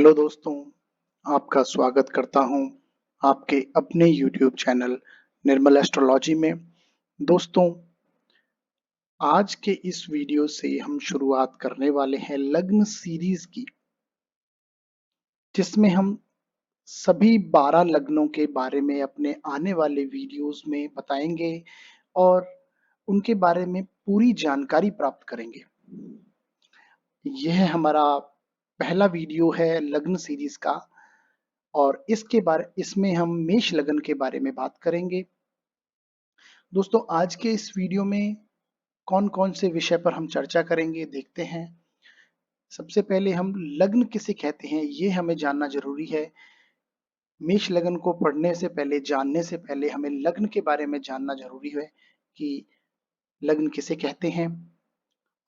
Hello दोस्तों, आपका स्वागत करता हूं आपके अपने यूट्यूब चैनल निर्मल एस्ट्रोलॉजी में। दोस्तों, आज के इस वीडियो से हम शुरुआत करने वाले हैं लग्न सीरीज की, जिसमें हम सभी 12 लग्नों के बारे में अपने आने वाले वीडियोस में बताएंगे और उनके बारे में पूरी जानकारी प्राप्त करेंगे। यह हमारा पहला वीडियो है लग्न सीरीज का और इसमें हम मेष लग्न के बारे में बात करेंगे। दोस्तों, आज के इस वीडियो में कौन कौन से विषय पर हम चर्चा करेंगे देखते हैं। सबसे पहले हम लग्न किसे कहते हैं ये हमें जानना जरूरी है। मेष लग्न को पढ़ने से पहले, जानने से पहले हमें लग्न के बारे में जानना जरूरी है कि लग्न किसे कहते हैं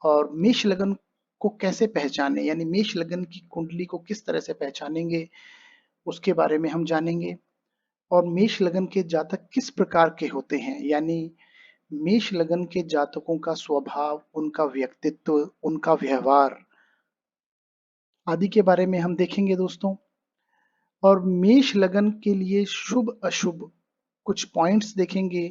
और मेष लग्न को कैसे पहचाने, यानी मेष लग्न की कुंडली को किस तरह से पहचानेंगे उसके बारे में हम जानेंगे। और मेष लग्न के जातक किस प्रकार के होते हैं, यानी मेष लग्न के जातकों का स्वभाव, उनका व्यक्तित्व, उनका व्यवहार आदि के बारे में हम देखेंगे दोस्तों। और मेष लग्न के लिए शुभ अशुभ कुछ पॉइंट्स देखेंगे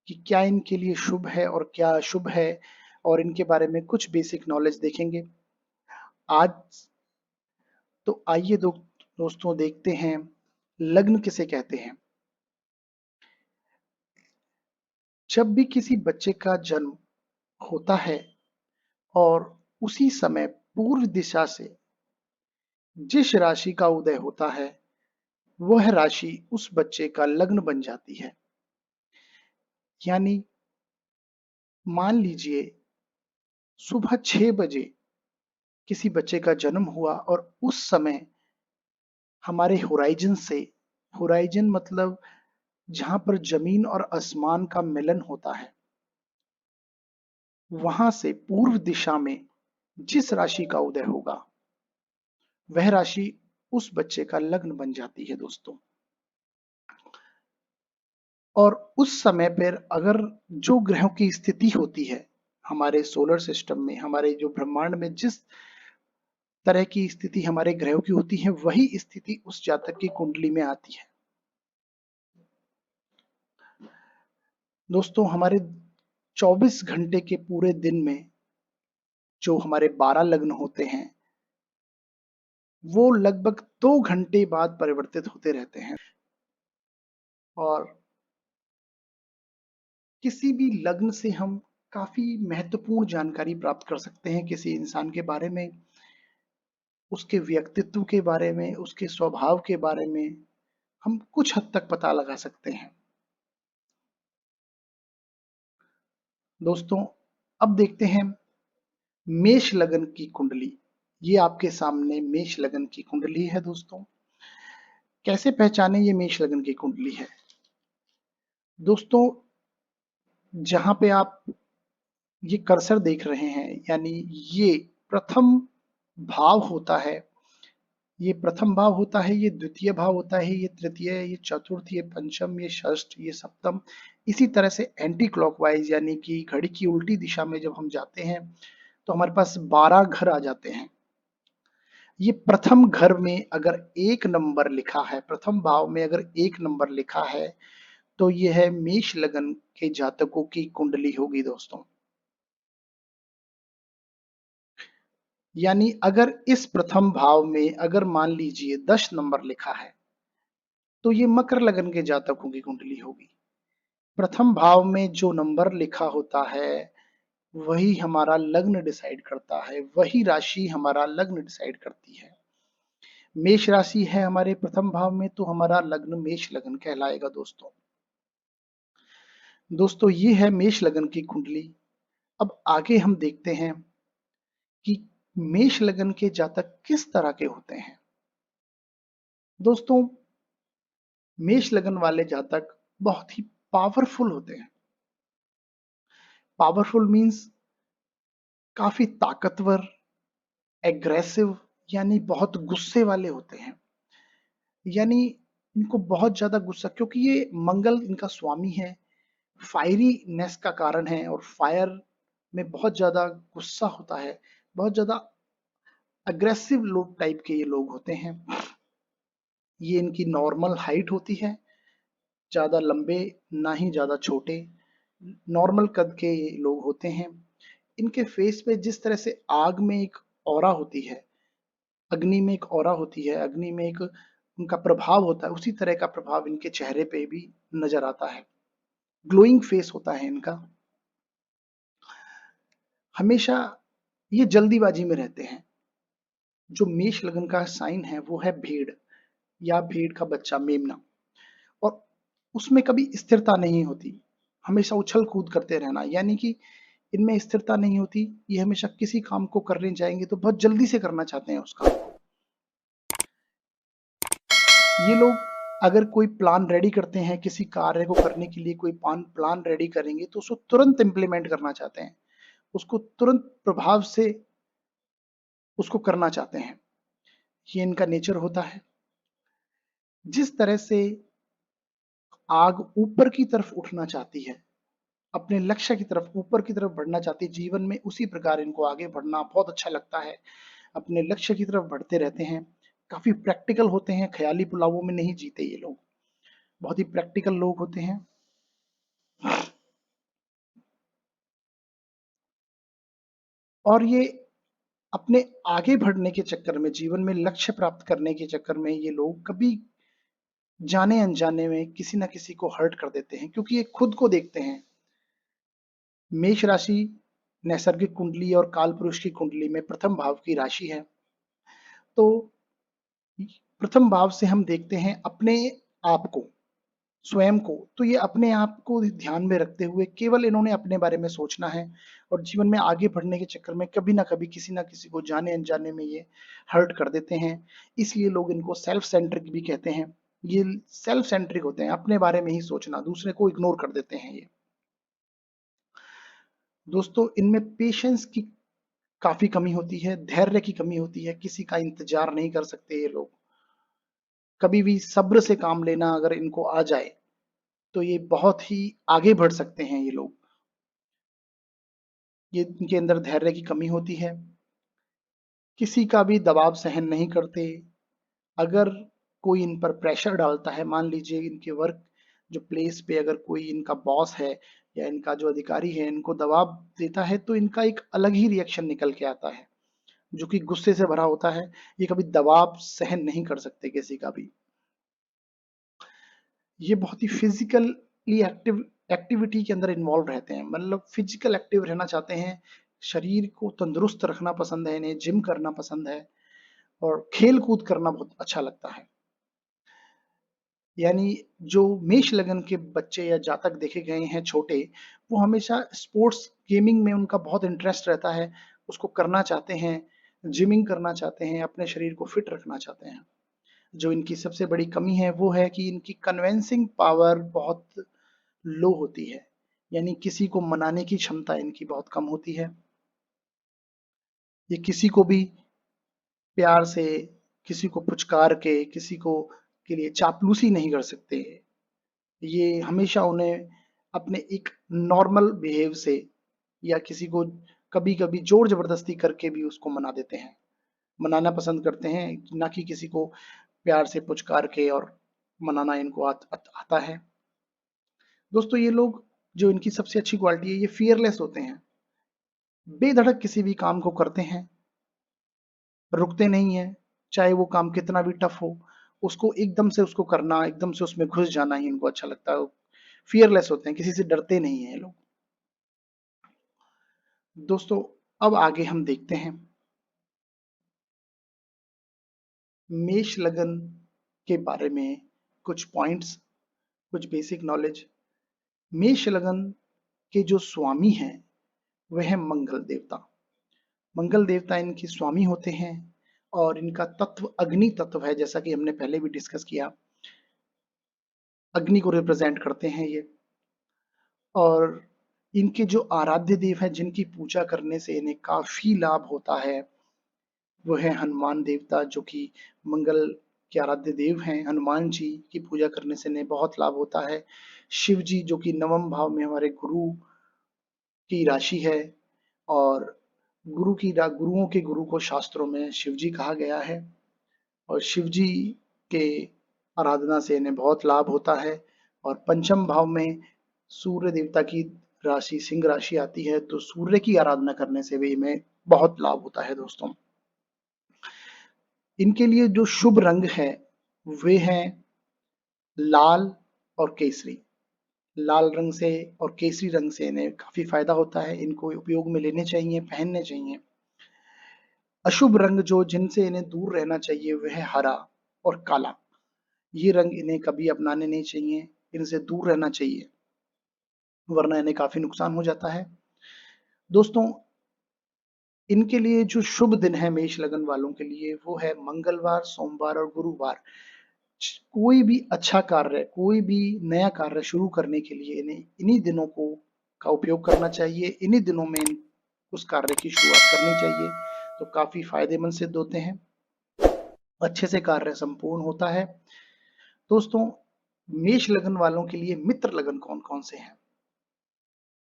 कि क्या इनके लिए शुभ है और क्या अशुभ है, और इनके बारे में कुछ बेसिक नॉलेज देखेंगे आज। तो आइए दोस्तों देखते हैं लग्न किसे कहते हैं। जब भी किसी बच्चे का जन्म होता है और उसी समय पूर्व दिशा से जिस राशि का उदय होता है वह राशि उस बच्चे का लग्न बन जाती है। यानी मान लीजिए सुबह 6 बजे किसी बच्चे का जन्म हुआ और उस समय हमारे होराइजन मतलब जहां पर जमीन और आसमान का मिलन होता है, वहां से पूर्व दिशा में जिस राशि का उदय होगा वह राशि उस बच्चे का लग्न बन जाती है दोस्तों। और उस समय पर अगर जो ग्रहों की स्थिति होती है हमारे सोलर सिस्टम में, हमारे जो ब्रह्मांड में जिस तरह की स्थिति हमारे ग्रहों की होती है, वही स्थिति उस जातक की कुंडली में आती है दोस्तों। हमारे 24 घंटे के पूरे दिन में जो हमारे 12 लग्न होते हैं वो लगभग 2 घंटे बाद परिवर्तित होते रहते हैं। और किसी भी लग्न से हम काफी महत्वपूर्ण जानकारी प्राप्त कर सकते हैं किसी इंसान के बारे में, उसके व्यक्तित्व के बारे में, उसके स्वभाव के बारे में हम कुछ हद तक पता लगा सकते हैं दोस्तों। अब देखते हैं मेष लग्न की कुंडली। ये आपके सामने मेष लग्न की कुंडली है दोस्तों। कैसे पहचाने ये मेष लग्न की कुंडली है दोस्तों? जहां पे आप ये कर्सर देख रहे हैं, यानी ये प्रथम भाव होता है, ये प्रथम भाव होता है, ये द्वितीय भाव होता है, ये तृतीय, ये चतुर्थ, ये पंचम, ये षष्ठ, ये सप्तम। इसी तरह से एंटी क्लॉकवाइज यानी कि घड़ी की उल्टी दिशा में जब हम जाते हैं तो हमारे पास 12 घर आ जाते हैं। ये प्रथम घर में अगर एक नंबर लिखा है, प्रथम भाव में अगर एक नंबर लिखा है, तो यह है मेष लग्न के जातकों की कुंडली होगी दोस्तों। यानी अगर इस प्रथम भाव में अगर मान लीजिए 10 नंबर लिखा है तो ये मकर लग्न के जातकों की कुंडली होगी। प्रथम भाव में जो नंबर लिखा होता है वही हमारा लग्न डिसाइड करता है, वही राशि हमारा लग्न डिसाइड करती है। मेष राशि है हमारे प्रथम भाव में तो हमारा लग्न मेष लग्न कहलाएगा दोस्तों। दोस्तों, ये है मेष लग्न की कुंडली। अब आगे हम देखते हैं कि मेष लग्न के जातक किस तरह के होते हैं दोस्तों। मेष लग्न वाले जातक बहुत ही पावरफुल होते हैं। पावरफुल मींस काफी ताकतवर, एग्रेसिव, यानी बहुत गुस्से वाले होते हैं। यानी इनको बहुत ज्यादा गुस्सा, क्योंकि ये मंगल इनका स्वामी है, फायरीनेस का कारण है और फायर में बहुत ज्यादा गुस्सा होता है, बहुत ज्यादा अग्रेसिव लोग टाइप के ये लोग होते हैं। ये इनकी नॉर्मल हाइट होती है, ज्यादा लंबे ना ही ज्यादा छोटे, नॉर्मल कद के ये लोग होते हैं। इनके फेस पे जिस तरह से आग में एक ऑरा होती है, अग्नि में एक ऑरा होती है, अग्नि में एक उनका प्रभाव होता है, उसी तरह का प्रभाव इनके चेहरे पे भी नजर आता है। ग्लोइंग फेस होता है इनका। हमेशा ये जल्दीबाजी में रहते हैं। जो मेष लगन का साइन है वो है भेड़ या भेड़ का बच्चा मेमना, और उसमें कभी स्थिरता नहीं होती, हमेशा उछल कूद करते रहना, यानी कि इनमें स्थिरता नहीं होती। ये हमेशा किसी काम को करने जाएंगे तो बहुत जल्दी से करना चाहते हैं उस काम को। ये लोग अगर कोई प्लान रेडी करते हैं, किसी कार्य को करने के लिए कोई प्लान रेडी करेंगे तो उसको तुरंत इंप्लीमेंट करना चाहते हैं, उसको तुरंत प्रभाव से उसको करना चाहते हैं। ये इनका नेचर होता है। जिस तरह से आग ऊपर की तरफ उठना चाहती है, अपने लक्ष्य की तरफ ऊपर की तरफ बढ़ना चाहती है जीवन में, उसी प्रकार इनको आगे बढ़ना बहुत अच्छा लगता है। अपने लक्ष्य की तरफ बढ़ते रहते हैं। काफी प्रैक्टिकल होते हैं, ख्याली पुलावों में नहीं जीते ये लोग, बहुत ही प्रैक्टिकल लोग होते हैं। और ये अपने आगे बढ़ने के चक्कर में, जीवन में लक्ष्य प्राप्त करने के चक्कर में, ये लोग कभी जाने अनजाने में किसी ना किसी को हर्ट कर देते हैं, क्योंकि ये खुद को देखते हैं। मेष राशि नैसर्गिक कुंडली और काल पुरुष की कुंडली में प्रथम भाव की राशि है। तो प्रथम भाव से हम देखते हैं अपने आप को, स्वयं को। तो ये अपने आप को ध्यान में रखते हुए केवल इन्होंने अपने बारे में सोचना है, और जीवन में आगे बढ़ने के चक्कर में कभी ना कभी किसी ना किसी को जाने अनजाने में ये हर्ट कर देते हैं। इसलिए लोग इनको सेल्फ सेंट्रिक भी कहते हैं। ये सेल्फ सेंट्रिक होते हैं, अपने बारे में ही सोचना, दूसरे को इग्नोर कर देते हैं ये। दोस्तों, इनमें पेशेंस की काफी कमी होती है, धैर्य की कमी होती है, किसी का इंतजार नहीं कर सकते ये लोग। कभी भी सब्र से काम लेना अगर इनको आ जाए तो ये बहुत ही आगे बढ़ सकते हैं ये लोग। ये इनके अंदर धैर्य की कमी होती है, किसी का भी दबाव सहन नहीं करते। अगर कोई इन पर प्रेशर डालता है, मान लीजिए इनके वर्क जो प्लेस पे अगर कोई इनका बॉस है या इनका जो अधिकारी है इनको दबाव देता है, तो इनका एक अलग ही रिएक्शन निकल के आता है जो कि गुस्से से भरा होता है। ये कभी दबाव सहन नहीं कर सकते किसी का भी। ये बहुत ही फिजिकली एक्टिविटी के अंदर इन्वॉल्व रहते हैं, मतलब फिजिकल एक्टिव रहना चाहते हैं, शरीर को तंदुरुस्त रखना पसंद है इन्हें, जिम करना पसंद है, और खेल कूद करना बहुत अच्छा लगता है। यानी जो मेष लगन के बच्चे या जातक देखे गए हैं छोटे, वो हमेशा स्पोर्ट्स गेमिंग में उनका बहुत इंटरेस्ट रहता है, उसको करना चाहते हैं, जिमिंग करना चाहते हैं, अपने शरीर को फिट रखना चाहते हैं। जो इनकी सबसे बड़ी कमी है वो है कि इनकी कन्विंसिंग पावर बहुत लो होती है, यानी किसी को मनाने की क्षमता इनकी बहुत कम होती है। ये किसी को भी प्यार से, किसी को पुचकार के, किसी को के लिए चापलूसी नहीं कर सकते। ये हमेशा उन्हें अपने एक नॉर्मल बिहेव से, या किसी को कभी कभी जोर जबरदस्ती करके भी उसको मना देते हैं, मनाना पसंद करते हैं, ना कि किसी को प्यार से पुचकार के और मनाना इनको आता है। दोस्तों, ये लोग, जो इनकी सबसे अच्छी क्वालिटी है, ये फियरलेस होते हैं, बेधड़क किसी भी काम को करते हैं, रुकते नहीं हैं, चाहे वो काम कितना भी टफ हो, उसको एकदम से उसको करना, एकदम से उसमें घुस जाना ही इनको अच्छा लगता है। फियरलेस होते हैं, किसी से डरते नहीं हैं ये लोग। दोस्तों, अब आगे हम देखते हैं मेष लगन के बारे में कुछ पॉइंट्स, कुछ बेसिक नॉलेज। मेष लगन के जो स्वामी हैं वह है मंगल देवता। मंगल देवता इनके स्वामी होते हैं, और इनका तत्व अग्नि तत्व है, जैसा कि हमने पहले भी डिस्कस किया। अग्नि को रिप्रेजेंट करते हैं ये। और इनके जो आराध्य देव हैं, जिनकी पूजा करने से इन्हें काफी लाभ होता है, वो है हनुमान देवता, जो कि मंगल के आराध्य देव हैं। हनुमान जी की पूजा करने से इन्हें बहुत लाभ होता है। शिव जी, जो कि नवम भाव में हमारे गुरु की राशि है, और गुरुओं के गुरु को शास्त्रों में शिव जी कहा गया है और शिव जी के आराधना से इन्हें बहुत लाभ होता है। और पंचम भाव में सूर्य देवता की राशि सिंह राशि आती है, तो सूर्य की आराधना करने से भी इन्हें बहुत लाभ होता है दोस्तों। इनके लिए जो शुभ रंग है वे हैं लाल और केसरी। लाल रंग से और केसरी रंग से इन्हें काफी फायदा होता है, इनको उपयोग में लेने चाहिए, पहनने चाहिए। अशुभ रंग जो जिनसे इन्हें दूर रहना चाहिए वह है हरा और काला। ये रंग इन्हें कभी अपनाने नहीं चाहिए, इनसे दूर रहना चाहिए, वरना इन्हें काफी नुकसान हो जाता है दोस्तों। इनके लिए जो शुभ दिन है मेष लगन वालों के लिए वो है मंगलवार, सोमवार और गुरुवार। कोई भी अच्छा कार्य, कोई भी नया कार्य शुरू करने के लिए इन्हें इन्हीं दिनों को का उपयोग करना चाहिए, इन्हीं दिनों में उस कार्य की शुरुआत करनी चाहिए, तो काफी फायदेमंद सिद्ध होते हैं, अच्छे से कार्य संपूर्ण होता है दोस्तों। मेष लगन वालों के लिए मित्र लगन कौन कौन से हैं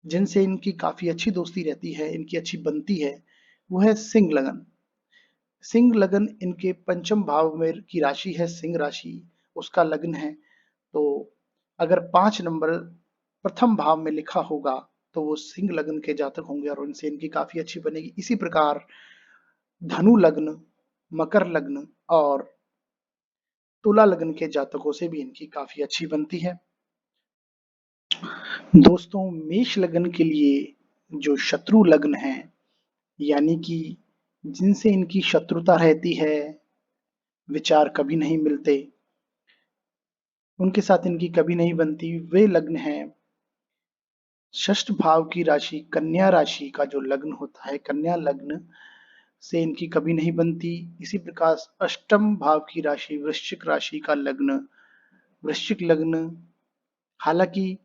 जिनसे इनकी काफी अच्छी दोस्ती रहती है, इनकी अच्छी बनती है, वो है सिंह लगन। सिंह लगन इनके पंचम भाव में की राशि है, सिंह राशि उसका लग्न है। तो अगर 5 नंबर प्रथम भाव में लिखा होगा तो वो सिंह लग्न के जातक होंगे और उनसे इनकी काफी अच्छी बनेगी। इसी प्रकार धनु लग्न, मकर लग्न और तुला लग्न के जातकों से भी इनकी काफी अच्छी बनती है दोस्तों। मेष लग्न के लिए जो शत्रु लग्न है, यानी कि जिनसे इनकी शत्रुता रहती है, विचार कभी नहीं मिलते, उनके साथ इनकी कभी नहीं बनती, वे लग्न है षष्ठ भाव की राशि कन्या राशि का जो लग्न होता है, कन्या लग्न से इनकी कभी नहीं बनती। इसी प्रकार अष्टम भाव की राशि वृश्चिक राशि का लग्न, वृश्चिक लग्न, हालांकि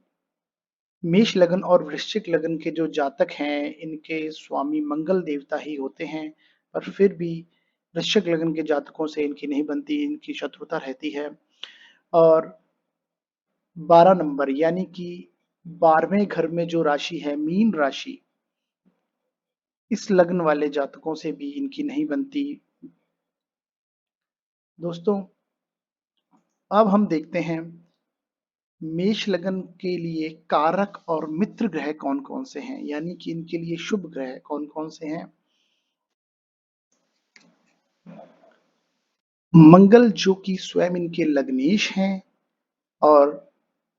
मेष लगन और वृश्चिक लगन के जो जातक हैं इनके स्वामी मंगल देवता ही होते हैं, पर फिर भी वृश्चिक लगन के जातकों से इनकी नहीं बनती, इनकी शत्रुता रहती है। और 12 नंबर यानी कि 12वें घर में जो राशि है मीन राशि, इस लग्न वाले जातकों से भी इनकी नहीं बनती दोस्तों। अब हम देखते हैं मेष लगन के लिए कारक और मित्र ग्रह कौन कौन से हैं, यानी कि इनके लिए शुभ ग्रह कौन कौन से हैं। मंगल जो कि स्वयं इनके लग्नेश हैं और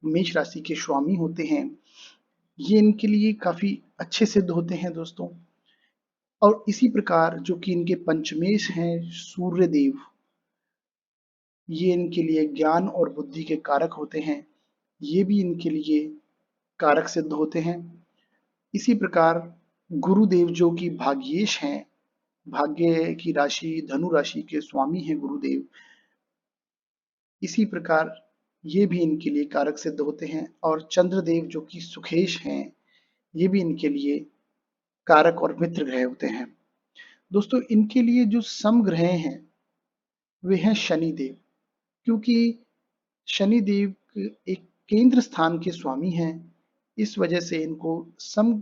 मेष राशि के स्वामी होते हैं, ये इनके लिए काफी अच्छे सिद्ध होते हैं दोस्तों। और इसी प्रकार जो कि इनके पंचमेश हैं सूर्य देव, ये इनके लिए ज्ञान और बुद्धि के कारक होते हैं, ये भी इनके लिए कारक सिद्ध होते हैं। इसी प्रकार गुरुदेव जो कि भाग्येश हैं, भाग्य की राशि धनु राशि के स्वामी हैं गुरुदेव, इसी प्रकार ये भी इनके लिए कारक सिद्ध होते हैं। और चंद्रदेव जो कि सुखेश हैं, ये भी इनके लिए कारक और मित्र ग्रह होते हैं दोस्तों। इनके लिए जो समग्रह हैं वे हैं शनिदेव, क्योंकि शनिदेव एक केंद्र स्थान के स्वामी हैं, इस वजह से इनको सम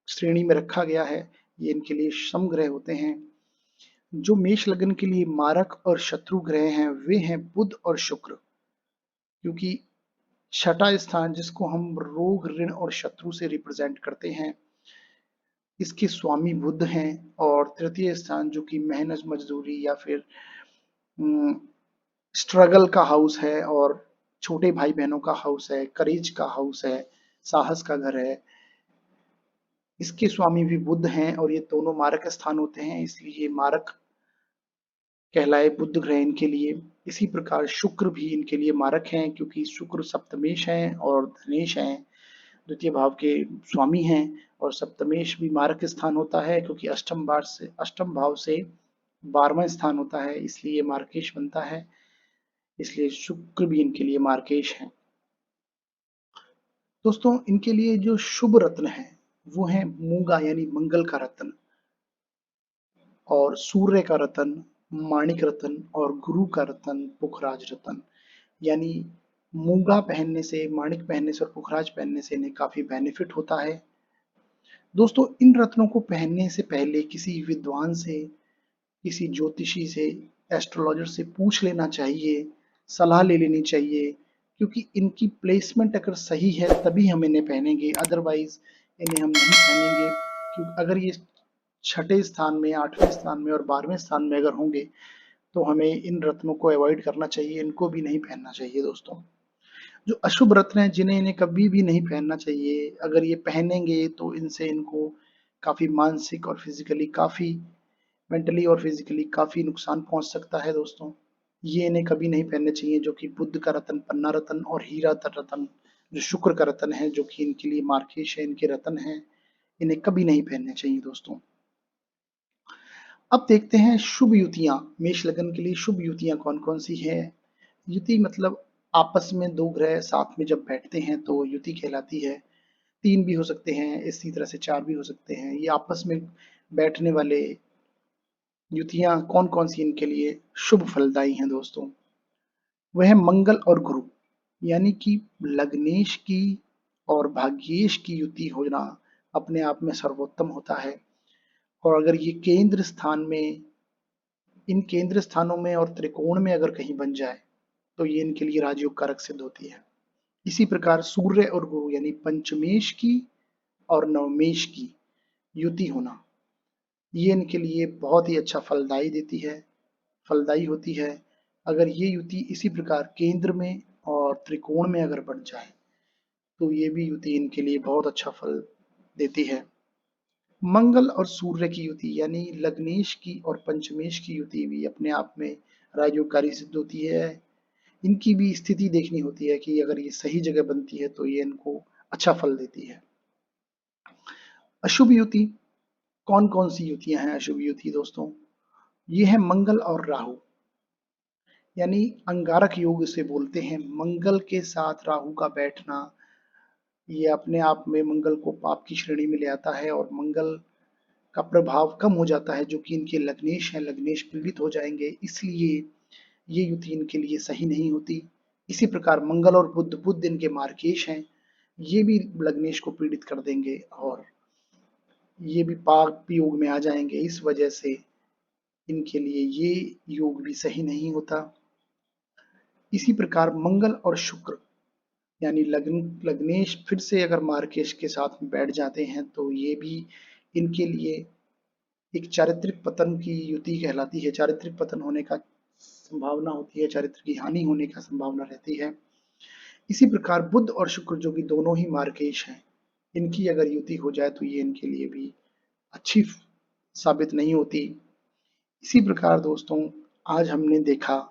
श्रेणी में रखा गया है, ये इनके लिए समग्रह होते हैं। जो मेष लगन के लिए मारक और शत्रु ग्रह हैं वे हैं बुध और शुक्र, क्योंकि छठा स्थान जिसको हम रोग ऋण और शत्रु से रिप्रेजेंट करते हैं, इसके स्वामी बुध हैं। और तृतीय स्थान जो कि मेहनत मजदूरी या फिर स्ट्रगल का हाउस है और छोटे भाई बहनों का हाउस है, करेज का हाउस है, साहस का घर है, इसके स्वामी भी बुध हैं और ये दोनों मारक स्थान होते हैं, इसलिए मारक कहलाए बुध ग्रह इनके लिए। इसी प्रकार शुक्र भी इनके लिए मारक हैं, क्योंकि शुक्र सप्तमेश हैं और धनेश हैं, द्वितीय भाव के स्वामी हैं। और सप्तमेश भी मारक स्थान होता है, क्योंकि अष्टम भाव से 12वां स्थान होता है, इसलिए मार्केश बनता है, इसलिए शुक्र भी इनके लिए मार्केश है दोस्तों। इनके लिए जो शुभ रत्न है वो है मूंगा यानी मंगल का रत्न, और सूर्य का रत्न, माणिक रत्न और गुरु का रत्न पुखराज रत्न। यानी मूंगा पहनने से, माणिक पहनने से और पुखराज पहनने से इन्हें काफी बेनिफिट होता है दोस्तों इन रत्नों को पहनने से पहले किसी विद्वान से, किसी ज्योतिषी से, एस्ट्रोलॉजर से पूछ लेना चाहिए, सलाह ले लेनी चाहिए, क्योंकि इनकी प्लेसमेंट अगर सही है तभी हम इन्हें पहनेंगे, अदरवाइज इन्हें हम नहीं पहनेंगे। क्योंकि अगर ये छठे स्थान में, आठवें स्थान में और 12वें स्थान में अगर होंगे तो हमें इन रत्नों को अवॉइड करना चाहिए, इनको भी नहीं पहनना चाहिए दोस्तों। जो अशुभ रत्न हैं जिन्हें इन्हें कभी भी नहीं पहनना चाहिए, अगर ये पहनेंगे तो इनसे इनको काफी मानसिक और फिजिकली काफी, मेंटली और फिजिकली काफी नुकसान पहुंच सकता है दोस्तों। ये इन्हें कभी नहीं पहनने चाहिए, जो कि बुध का रत्न, पन्ना रत्न और हीरा रत्न, जो शुक्र का रत्न है, जो कि इनके लिए मार्केश है, इनके रत्न है, इन्हें कभी नहीं पहनने चाहिए दोस्तों। अब देखते हैं शुभ युतियां, मेष लगन के लिए शुभ युतियां कौन कौन सी है। युति मतलब आपस में दो ग्रह साथ में जब बैठते हैं तो युति कहलाती है। तीन भी हो सकते हैं, इसी तरह से चार भी हो सकते हैं। ये आपस में बैठने वाले युतियां कौन कौन सी इनके लिए शुभ फलदायी हैं दोस्तों। वह है मंगल और गुरु, यानी कि लग्नेश की और भाग्येश की युति होना अपने आप में सर्वोत्तम होता है। और अगर ये केंद्र स्थान में, इन केंद्र स्थानों में और त्रिकोण में अगर कहीं बन जाए तो ये इनके लिए राजयोग कारक सिद्ध होती है। इसी प्रकार सूर्य और गुरु यानी पंचमेश की और नवमेश की युति होना, ये इनके लिए बहुत ही अच्छा फलदायी देती है, फलदायी होती है। अगर ये युति इसी प्रकार केंद्र में और त्रिकोण में अगर बन जाए तो ये भी युति इनके लिए बहुत अच्छा फल देती है। मंगल और सूर्य की युति यानी लग्नेश की और पंचमेश की युति भी अपने आप में राजयोगकारी सिद्ध होती है। इनकी भी स्थिति देखनी होती है कि अगर ये सही जगह बनती है तो ये इनको अच्छा फल देती है। अशुभ युति कौन कौन सी युतियां हैं अशुभ युति दोस्तों। ये है मंगल और राहु, यानी अंगारक योग से बोलते हैं। मंगल के साथ राहु का बैठना ये अपने आप में मंगल को पाप की श्रेणी में ले आता है और मंगल का प्रभाव कम हो जाता है, जो कि इनके लग्नेश हैं, लग्नेश पीड़ित हो जाएंगे, इसलिए ये युति इनके लिए सही नहीं होती। इसी प्रकार मंगल और बुध, बुध इनके मार्केश हैं, ये भी लग्नेश को पीड़ित कर देंगे और ये भी पाप योग में आ जाएंगे। इस वजह से इनके लिए ये योग भी सही नहीं होता। इसी प्रकार मंगल और शुक्र यानी लग्नेश फिर से अगर मार्केश के साथ में बैठ जाते हैं तो ये भी इनके लिए एक चारित्रिक पतन की युति कहलाती है। चारित्रिक पतन होने का संभावना होती है, चारित्र की हानि होने का संभावना रहती है। इसी प्रकार बुध और शुक्र जो कि दोनों ही मार्केश हैं, इनकी अगर युति हो जाए तो ये इनके लिए भी अच्छी साबित नहीं होती। इसी प्रकार दोस्तों आज हमने देखा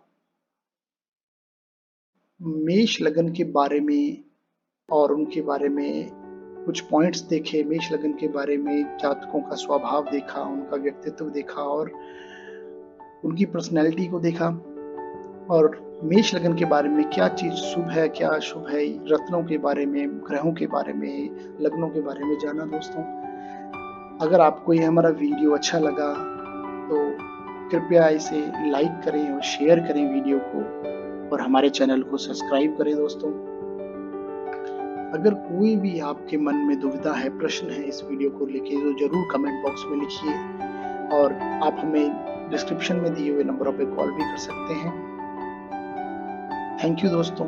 मेष लगन के बारे में और उनके बारे में कुछ पॉइंट्स देखे, मेष लगन के बारे में जातकों का स्वभाव देखा, उनका व्यक्तित्व देखा और उनकी पर्सनैलिटी को देखा और मेष लगन के बारे में क्या चीज शुभ है क्या अशुभ है, रत्नों के बारे में, ग्रहों के बारे में, लग्नों के बारे में जाना दोस्तों। अगर आपको ये हमारा वीडियो अच्छा लगा तो कृपया इसे लाइक करें और शेयर करें वीडियो को और हमारे चैनल को सब्सक्राइब करें दोस्तों। अगर कोई भी आपके मन में दुविधा है, प्रश्न है इस वीडियो को लेके तो जरूर कमेंट बॉक्स में लिखिए और आप हमें डिस्क्रिप्शन में दिए हुए नंबरों पे कॉल भी कर सकते हैं। थैंक यू दोस्तों।